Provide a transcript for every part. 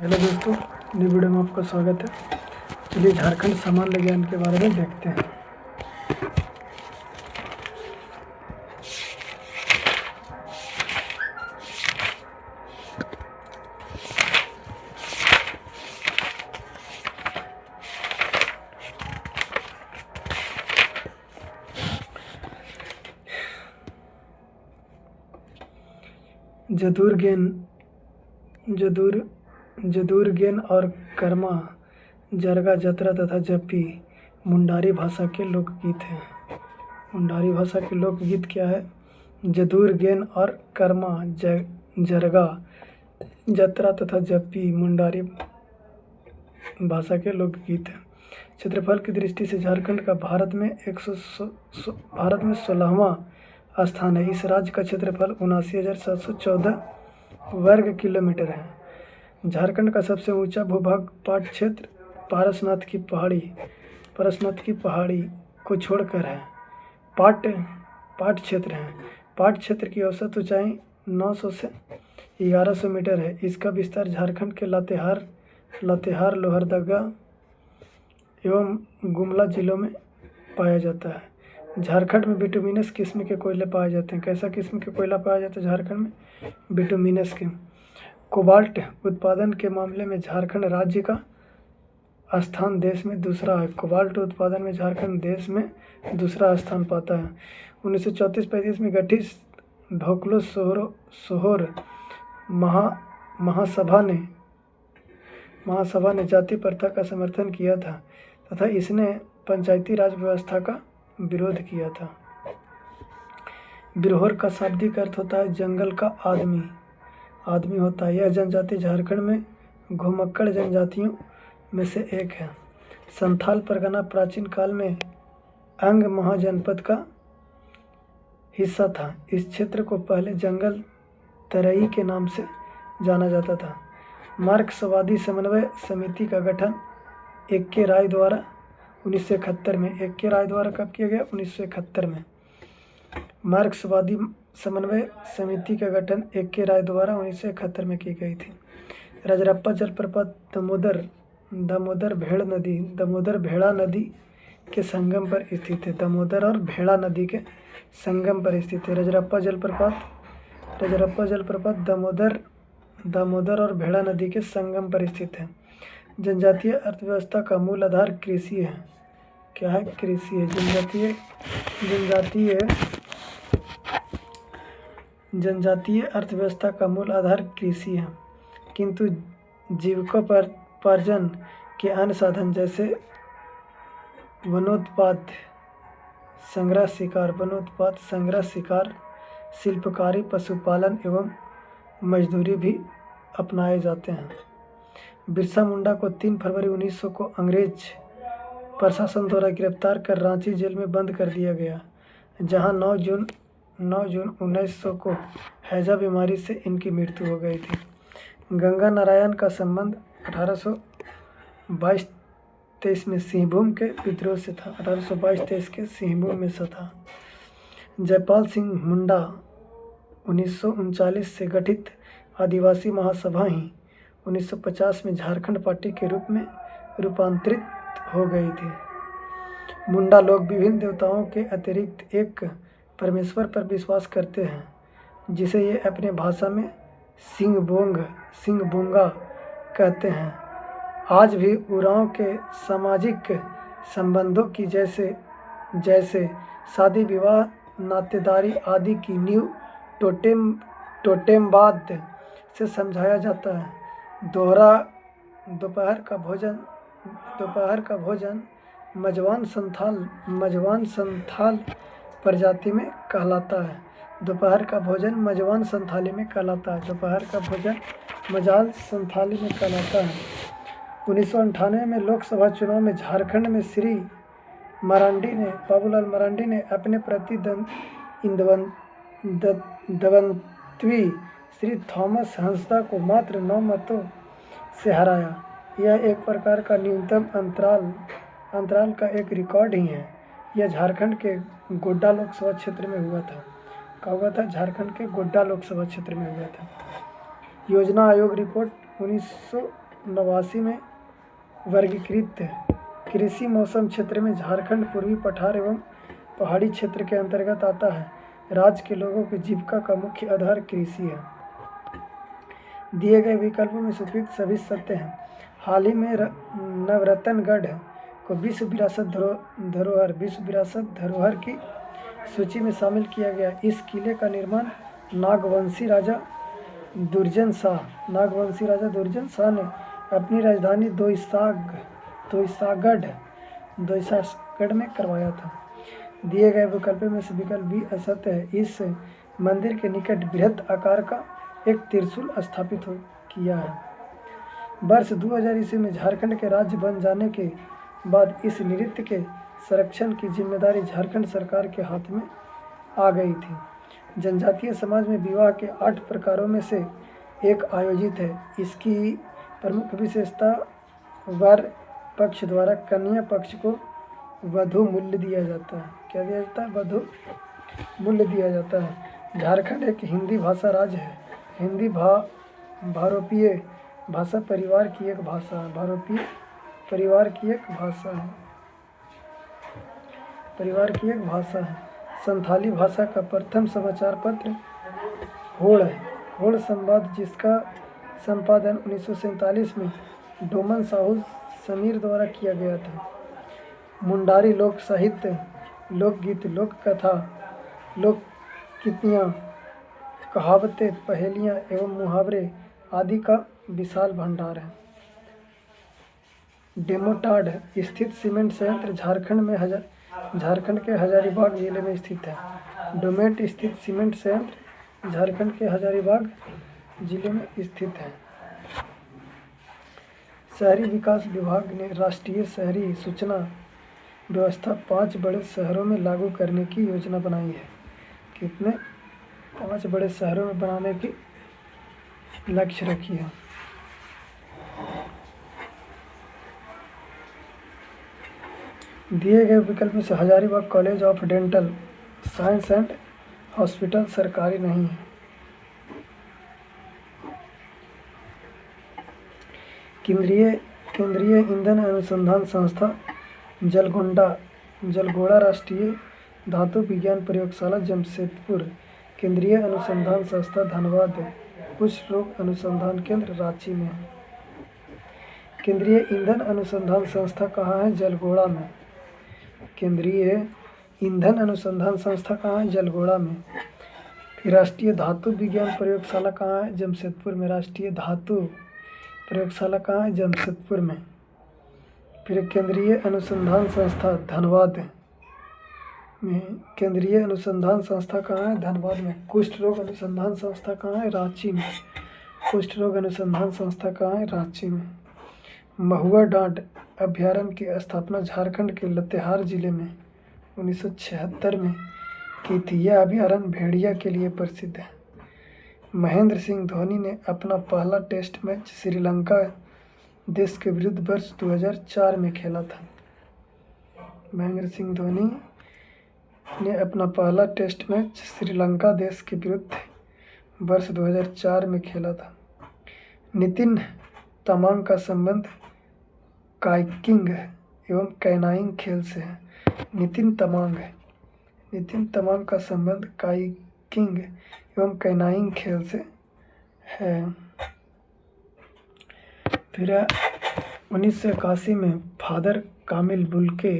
Hello दोस्तों, नई video में आपका स्वागत है। चलिए झारखंड सामान्य ज्ञान के बारे में देखते हैं। जदुरगेन और कर्मा जरगा जतरा तथा जप्पी मुंडारी भाषा के लोकगीत हैं। मुंडारी भाषा के लोकगीत क्या है? जदुरगेन और कर्मा जरगा जतरा तथा जप्पी मुंडारी भाषा के लोकगीत हैं। क्षेत्रफल की दृष्टि से झारखंड का भारत में 16वां स्थान है। इस राज्य का क्षेत्रफल 79,714 वर्ग किलोमीटर है। झारखंड का सबसे ऊंचा भूभाग पाट क्षेत्र पारसनाथ की पहाड़ी को छोड़कर है। पाट क्षेत्र है। पाट क्षेत्र की औसत ऊंचाई 900 से 1100 मीटर है। इसका विस्तार झारखंड के लातेहार, लोहरदगा एवं गुमला जिलों में पाया जाता है। झारखंड में बिटुमिनस किस्म के कोयले पाए जाते हैं। कैसा किस्म के कोयला पाया जाता है झारखंड में? बिटुमिनस के। कोबाल्ट उत्पादन के मामले में झारखंड राज्य का स्थान देश में दूसरा है। कोबाल्ट उत्पादन में झारखंड देश में दूसरा स्थान पाता है। 1934-35 में गठित ढोकलो सोहोर महासभा ने जाति प्रथा का समर्थन किया था तथा इसने पंचायती राज व्यवस्था का विरोध किया था। बिरहोर का शाब्दिक अर्थ होता है जंगल का आदमी होता है। यह जनजाति झारखंड में घुमक्कड़ जनजातियों में से एक है। संथाल परगना प्राचीन काल में अंग महाजनपद का हिस्सा था। इस क्षेत्र को पहले जंगल तरई के नाम से जाना जाता था। मार्क्सवादी समन्वय समिति का गठन एक्के राय द्वारा 1971 में। एक्के राय द्वारा कब किया गया? 1971 में। मार्क्सवादी समन्वय समिति का गठन एक्के राय द्वारा 1971 में की गई थी। रजरप्पा जलप्रपात दामोदर भेड़ा नदी के संगम पर स्थित है। दामोदर और भेड़ा नदी के संगम पर स्थित है। रजरप्पा जलप्रपात दामोदर और भेड़ा नदी के संगम पर स्थित है। जनजातीय अर्थव्यवस्था का मूल आधार कृषि है। क्या है? कृषि है। जनजातीय अर्थव्यवस्था का मूल आधार कृषि है, किंतु जीविकोपार्जन के अन्य साधन जैसे वनोत्पाद, संग्रह शिकार, शिल्पकारी, पशुपालन एवं मजदूरी भी अपनाए जाते हैं। बिरसा मुंडा को 3 फरवरी 1900 को अंग्रेज प्रशासन द्वारा गिरफ्तार कर रांची जेल में बंद कर दिया गया, जहां 9 जून 1900 को हैजा बीमारी से इनकी मृत्यु हो गई थी। गंगा नारायण का संबंध 1822-23 में सिंहभूम के विद्रोह से था। 1822-23 के सिंहभूम में से था। जयपाल सिंह मुंडा 1939 से गठित आदिवासी महासभा ही 1950 में झारखंड पार्टी के रूप में रूपांतरित हो गई थी। मुंडा लोग विभिन्न देवताओं के अतिरिक्त एक परमेश्वर पर विश्वास करते हैं, जिसे ये अपने भाषा में सिंगबोंगा कहते हैं। आज भी उरांव के सामाजिक संबंधों की जैसे शादी, विवाह, नातेदारी आदि की नींव टोटेमवाद से समझाया जाता है। दोपहर का भोजन मजवान संथाल प्रजाति में कहलाता है। दोपहर का भोजन मजवान संथाली में कहलाता है। 1998 में लोकसभा चुनाव में झारखंड में श्री बाबूलाल मरांडी ने अपने प्रतिद्वंद्वी श्री थॉमस हंसदा को मात्र 9 मतों से हराया। यह एक प्रकार का न्यूनतम अंतराल का एक रिकॉर्ड ही है। यह झारखंड के गोड्डा लोकसभा क्षेत्र में हुआ था। कहाँ हुआ था? झारखंड के गोड्डा लोकसभा क्षेत्र में हुआ था। योजना आयोग रिपोर्ट 1989 में वर्गीकृत कृषि मौसम क्षेत्र में झारखंड पूर्वी पठार एवं पहाड़ी क्षेत्र के अंतर्गत आता है। राज्य के लोगों की जीविका का मुख्य आधार कृषि है। दिए गए विकल्पों में उपयुक्त सभी सत्य हैं। हाल ही में नवरत्नगढ़ को विश्व विरासत धरोहर की सूची में शामिल किया गया। इस किले का निर्माण नागवंशी राजा दुर्जन शाह ने अपनी राजधानी दोईसागढ़ में करवाया था। दिए गए विकल्पों में से विकल्प बी असत्य है। इस मंदिर के निकट बृहद आकार का एक त्रिशूल स्थापित किया है। वर्ष 2000 ईस्वी में झारखंड के राज्य बन जाने के बाद इस नृत्य के संरक्षण की जिम्मेदारी झारखंड सरकार के हाथ में आ गई थी। जनजातीय समाज में विवाह के 8 प्रकारों में से एक आयोजित है। इसकी प्रमुख विशेषता वर पक्ष द्वारा कन्या पक्ष को वधु मूल्य दिया जाता है। क्या दिया जाता है? वधु मूल्य दिया जाता है। झारखंड एक हिंदी भाषा राज्य है। हिंदी भारोपीय भाषा परिवार की एक भाषा है। संथाली भाषा का प्रथम समाचार पत्र होड़ संवाद, जिसका संपादन 1947 में डोमन साहू समीर द्वारा किया गया था। मुंडारी लोक साहित्य, लोकगीत, लोक कथा, लोककितियाँ, कहावतें, पहेलियाँ एवं मुहावरे आदि का विशाल भंडार है। डेमोटाड स्थित सीमेंट संयंत्र झारखंड के हजारीबाग जिले में स्थित है। डोमेट स्थित सीमेंट संयंत्र झारखंड के हजारीबाग जिले में स्थित है। शहरी विकास विभाग ने राष्ट्रीय शहरी सूचना व्यवस्था 5 बड़े शहरों में लागू करने की योजना बनाई है। कितने? 5 बड़े शहरों में बनाने की लक्ष्य रखी है। दिए गए विकल्प में से Hazaribagh college of dental science and hospital सरकारी नहीं है। केंद्रीय ईंधन अनुसंधान संस्था जलगोड़ा, राष्ट्रीय धातु विज्ञान प्रयोगशाला जमशेदपुर, केंद्रीय अनुसंधान संस्था धनबाद, कुष्ठ रोग अनुसंधान केंद्र रांची में है। केंद्रीय ईंधन अनुसंधान संस्था कहाँ है? जलगोड़ा में। केंद्रीय ईंधन अनुसंधान संस्था कहाँ है? जलगोड़ा में। फिर राष्ट्रीय धातु विज्ञान प्रयोगशाला कहाँ है? जमशेदपुर में। राष्ट्रीय धातु प्रयोगशाला कहाँ है? जमशेदपुर में। फिर केंद्रीय अनुसंधान संस्था धनबाद में। केंद्रीय अनुसंधान संस्था कहाँ है? धनबाद में। कुष्ठ रोग अनुसंधान संस्था कहाँ है? रांची में। कुष्ठ रोग अनुसंधान संस्था कहाँ है? रांची में। महुआ डांड अभ्यारण्य की स्थापना झारखंड के लातेहार जिले में 1976 में की थी। यह अभ्यारण्य भेड़िया के लिए प्रसिद्ध है। महेंद्र सिंह धोनी ने अपना पहला टेस्ट मैच श्रीलंका देश के विरुद्ध वर्ष 2004 में खेला था। महेंद्र सिंह धोनी ने अपना पहला टेस्ट मैच श्रीलंका देश के विरुद्ध वर्ष 2004 में खेला था। नितिन तमांग का संबंध काइकिंग एवं कैनाइंग खेल से है। नितिन तमांग का संबंध काइकिंग एवं कैनाइंग खेल से है। फिर 1981 में फादर कामिल बुल्के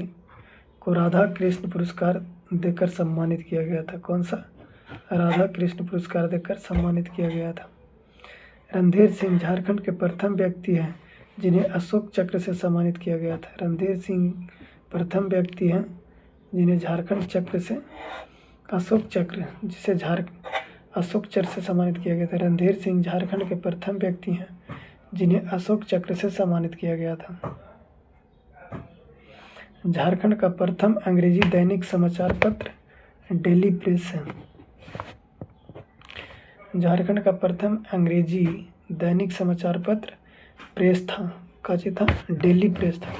को राधा कृष्ण पुरस्कार देकर सम्मानित किया गया था। कौन सा? राधा कृष्ण पुरस्कार देकर सम्मानित किया गया था। रणधीर सिंह झारखंड के प्रथम व्यक्ति हैं जिन्हें अशोक चक्र से सम्मानित किया गया था। रणधीर सिंह प्रथम व्यक्ति हैं जिन्हें झारखंड चक्र से अशोक चक्र से सम्मानित किया गया था। रणधीर सिंह झारखंड के प्रथम व्यक्ति हैं जिन्हें अशोक चक्र से सम्मानित किया गया था। झारखंड का प्रथम अंग्रेजी दैनिक समाचार पत्र डेली प्रेस है। झारखंड का प्रथम अंग्रेजी दैनिक समाचार पत्र प्रेस था। क्या था? डेली प्रेस था।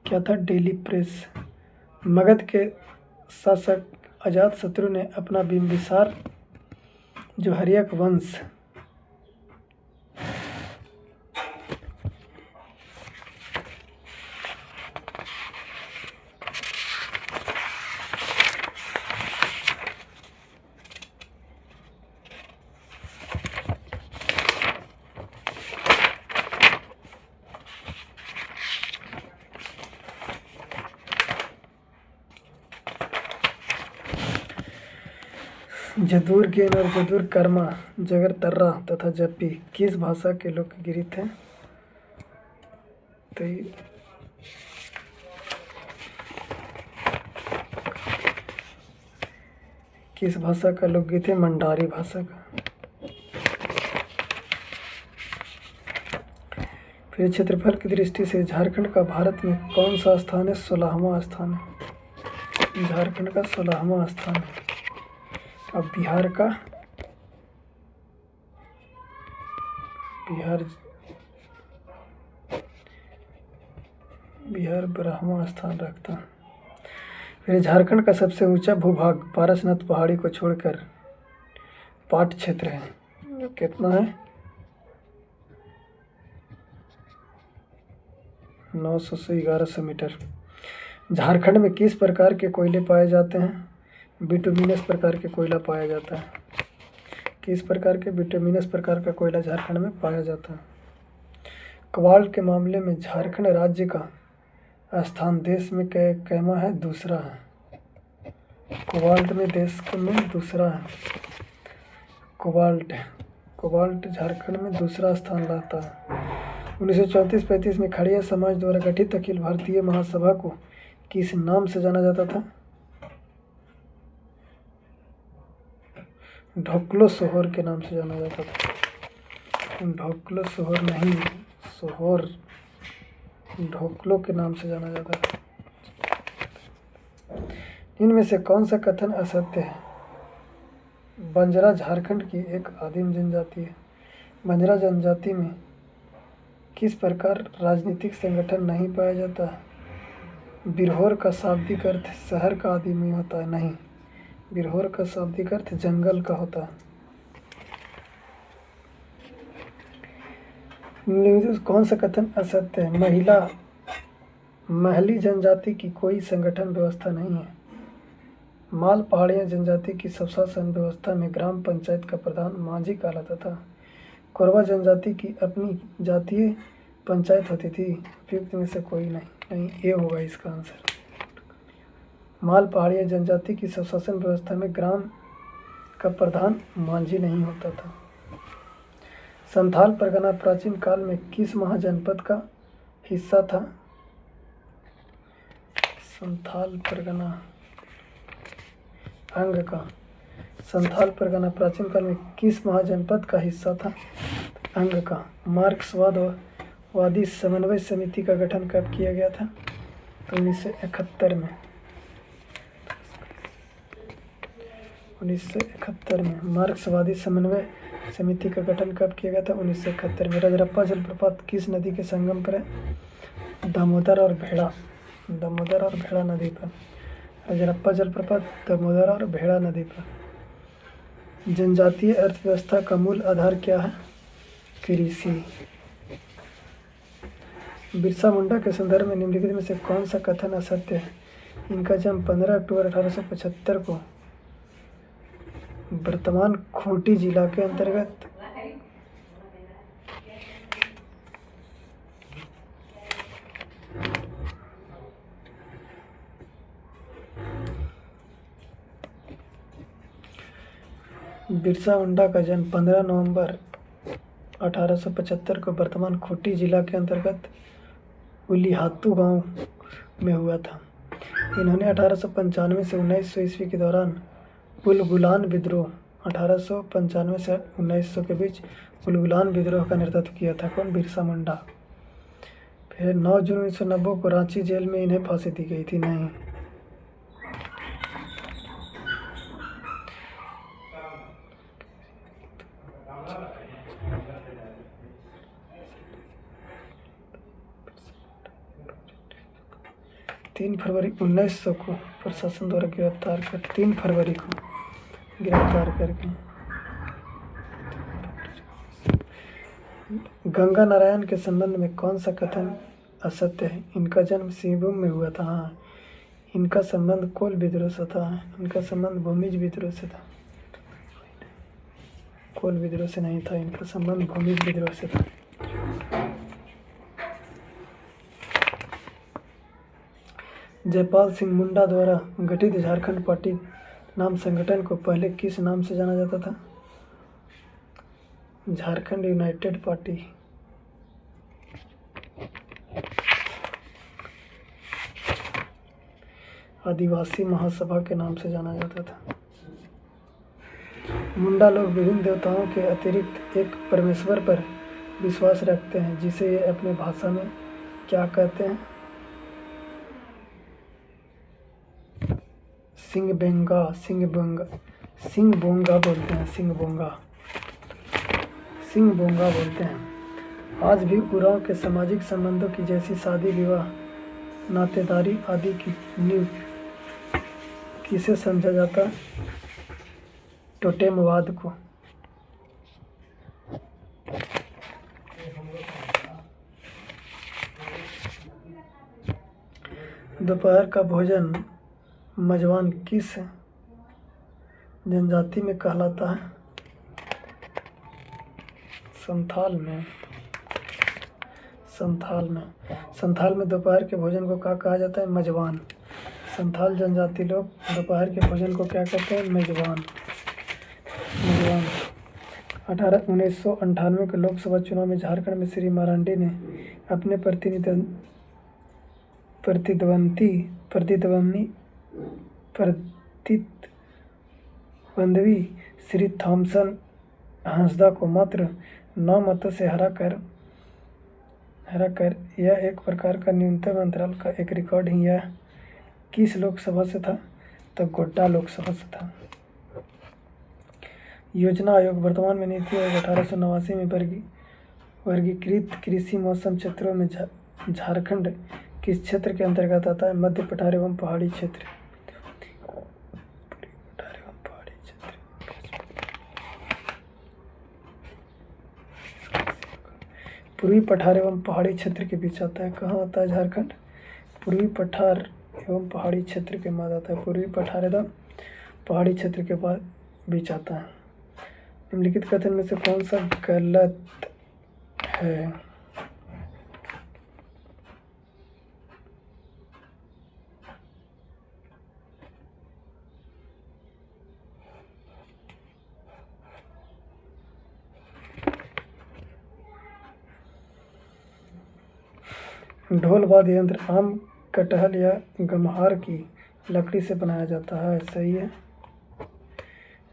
क्या था? Daily press. मगध के शासक अजातशत्रु ने अपना बिंबिसार जो हर्यक वंश जदुर गेन और जदुर कर्मा जगरतर्रा तथा जप्पी किस भाषा के लोकगीत हैं? तो किस भाषा का लोकगीत है? मंडारी भाषा का। फिर क्षेत्रफल की दृष्टि से झारखंड का भारत में कौन सा स्थान है? 16वां स्थान है। झारखंड का 16वां स्थान है। अब बिहार 12वां स्थान रखता है। फिर झारखंड का सबसे ऊंचा भूभाग पारसनाथ पहाड़ी को छोड़कर पाट क्षेत्र है, जो कितना है? 900 से 1100 मीटर। झारखंड में किस प्रकार के कोयले पाए जाते हैं? बिटुमिनस प्रकार के कोयला पाया जाता है। किस प्रकार के? बिटुमिनस प्रकार का कोयला झारखंड में पाया जाता है। कोबाल्ट के मामले में झारखंड राज्य का स्थान देश में कैमा है? दूसरा है। कोबाल्ट में देश में दूसरा है। कोबाल्ट झारखंड में दूसरा स्थान रहता है। 1934-35 में खड़िया समाज द्वारा गठित अखिल भारतीय महासभा को किस नाम से जाना जाता था? ढोकलो सोहर के नाम से जाना जाता था। ढोकलो सोहर नहीं, सोहर ढोकलो के नाम से जाना जाता था। इनमें से कौन सा कथन असत्य है? बंजारा झारखंड की एक आदिम जनजाति है। बंजारा जनजाति में किस प्रकार राजनीतिक संगठन नहीं पाया जाता है? बिरहोर का शाब्दिक अर्थ शहर का आदिमी होता है? नहीं, बिरहोर का शाब्दिक अर्थ जंगल का होता है। कौन सा कथन असत्य है? महली जनजाति की कोई संगठन व्यवस्था नहीं है। माल पहाड़िया जनजाति की स्वशासन व्यवस्था में ग्राम पंचायत का प्रधान मांझी कहलाता था। कोरवा जनजाति की अपनी जातीय पंचायत होती थी। उपयुक्त में से कोई नहीं, ये होगा इसका आंसर। माल पहाड़िया जनजाति की स्वशासन व्यवस्था में ग्राम का प्रधान मांझी नहीं होता था। संथाल परगना प्राचीन काल में किस महाजनपद का हिस्सा था? संथाल परगना अंग का। संथाल परगना प्राचीन काल में किस महाजनपद का हिस्सा था? अंग का। मार्क्सवादी समन्वय समिति का गठन कब किया गया था? तो 1971 में। 1971 में मार्क्सवादी समन्वय समिति का गठन कब किया गया था? 1971 में। रजरप्पा जलप्रपात किस नदी के संगम पर है? दामोदर और भेड़ा नदी पर। रजरप्पा जलप्रपात दामोदर और भेड़ा नदी पर। जनजातीय अर्थव्यवस्था का मूल आधार क्या है? कृषि। बिरसा मुंडा के संदर्भ में निम्नलिखित में से कौन सा कथन असत्य है? इनका जन्म 15 अक्टूबर 1875 को वर्तमान खूंटी जिला के अंतर्गत बिरसा मुंडा का जन्म 15 नवंबर 1875 को वर्तमान खूंटी जिला के अंतर्गत उलिहातू गांव में हुआ था। इन्होंने 1895 से 1900 ईस्वी के दौरान उलगुलान विद्रोह 1895 से 1900 के बीच उलगुलान विद्रोह का नेतृत्व किया था। कौन? बिरसा मुंडा। फिर 9 जून 1990 को रांची जेल में इन्हें फांसी दी गई थी? नहीं। तीन फरवरी 1900 को प्रशासन द्वारा गिरफ्तार कर 3 फरवरी को गिरफ्तार करके गंगा नारायण के संबंध में कौन सा कथन असत्य है? इनका जन्म सिंहभूम में हुआ था। हाँ, इनका संबंध कोल विद्रोह से था। इनका संबंध भूमिज विद्रोह से था। कोल विद्रोह से नहीं था, इनका संबंध भूमिज विद्रोह से था। जयपाल सिंह मुंडा द्वारा गठित झारखंड पार्टी नाम संगठन को पहले किस नाम से जाना जाता था? Jharkhand united party. आदिवासी महासभा के नाम से जाना जाता था। मुंडा लोग विभिन्न देवताओं के अतिरिक्त एक परमेश्वर पर विश्वास रखते हैं जिसे ये अपने भाषा में क्या कहते हैं? सिंगबोंगा बोलते हैं। सिंगबोंगा बोलते हैं। आज भी उरांव के सामाजिक संबंधों की जैसी शादी विवाह नातेदारी आदि की नींव किसे समझा जाता? टोटेमवाद को। दोपहर का भोजन मजवान किस जनजाति में कहलाता है? संथाल में दोपहर के भोजन को क्या कहा जाता है? मजवान। संथाल जनजाति लोग दोपहर के भोजन को क्या कहते हैं? मेजबान। 1998 के लोकसभा चुनाव में झारखंड में श्री मरांडी ने अपने प्रतिद्वंद्वी श्री थॉमसन हंसदा को मात्र 9 मतों से हरा कर यह एक प्रकार का न्यूनतम अंतराल का एक रिकॉर्ड ही यह किस लोकसभा से था? तो गोड्डा लोकसभा से था। योजना आयोग वर्तमान में नीति आयोग 1889 में वर्गीकृत कृषि मौसम क्षेत्रों में झारखंड किस क्षेत्र के अंतर्गत आता है? मध्य पठार एवं पहाड़ी क्षेत्र। पूर्वी पठार एवं पहाड़ी क्षेत्र के बीच आता है। कहाँ आता है झारखंड? पूर्वी पठार एवं पहाड़ी क्षेत्र के बाद आता है। पूर्वी पठार एवं पहाड़ी क्षेत्र के बाद बीच आता है। निम्नलिखित कथन में से कौन सा गलत है? ढोल वाद्य यंत्र आम, कटहल या गम्हार की लकड़ी से बनाया जाता है। सही है।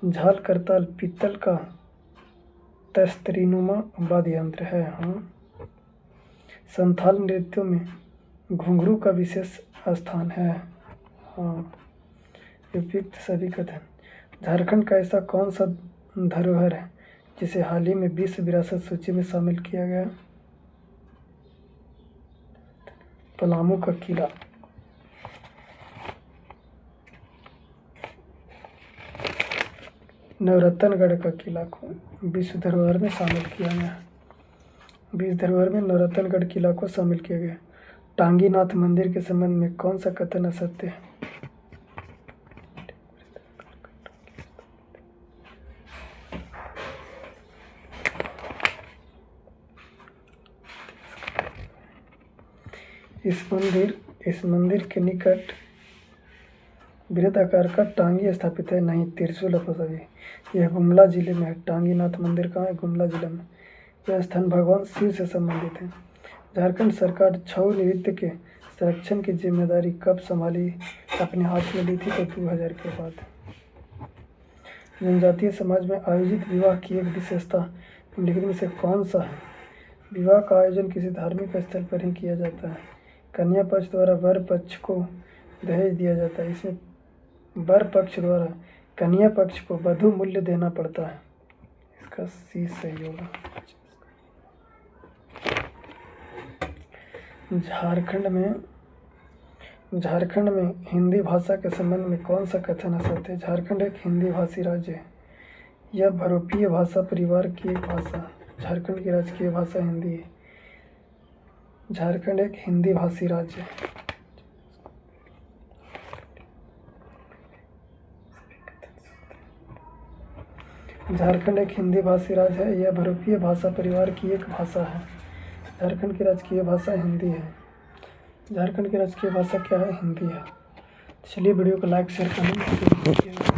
झाल करताल पीतल का तस्तरीनुमा वाद्य यंत्र है। हाँ। संथाल नृत्यों में घुंघरू का विशेष स्थान है। हाँ। उपयुक्त सभी कथन। झारखंड का ऐसा कौन सा धरोहर है जिसे हाल ही में विश्व विरासत सूची में शामिल किया गया? पलामू का किला। नवरत्नगढ़ का किला को विश्व धरोहर में शामिल किया गया। विश्व धरोहर में नवरत्नगढ़ किला को शामिल किया गया। टांगीनाथ मंदिर के संबंध में कौन सा कथन असत्य है? इस मंदिर के निकट बृहद आकार का टांगी स्थापित है। नहीं, त्रिशूल अपसवी। यह गुमला जिले में है। टांगीनाथ मंदिर कहाँ है? गुमला जिले में। यह स्थान भगवान शिव से संबंधित है। झारखंड सरकार छऊ नृत्य के संरक्षण की जिम्मेदारी कब संभाली अपने हाथ में ली थी? तो 2000 के बाद। जनजातीय समाज में आयोजित विवाह की एक विशेषता निम्नलिखित में से कौन सा है? विवाह का आयोजन किसी धार्मिक स्थल पर ही किया जाता है। कन्या पक्ष द्वारा वर पक्ष को दहेज दिया जाता है। इसमें वर पक्ष द्वारा कन्या पक्ष को वधु मूल्य देना पड़ता है। इसका सी सही होगा। झारखंड में हिंदी भाषा के संबंध में कौन सा कथन असत्य है? झारखंड एक हिंदी भाषी राज्य है। यह बहुरूपीय भाषा परिवार की एक भाषा है। झारखंड की राजकीय भाषा हिंदी है। झारखंड एक हिंदी भाषी राज्य है। झारखंड एक हिंदी भाषी राज्य है। यह बहुरूपीय भाषा परिवार की एक भाषा है। झारखंड की राजकीय भाषा हिंदी है। झारखंड की राजकीय भाषा क्या है? हिंदी है। चलिए वीडियो को लाइक शेयर कमेंट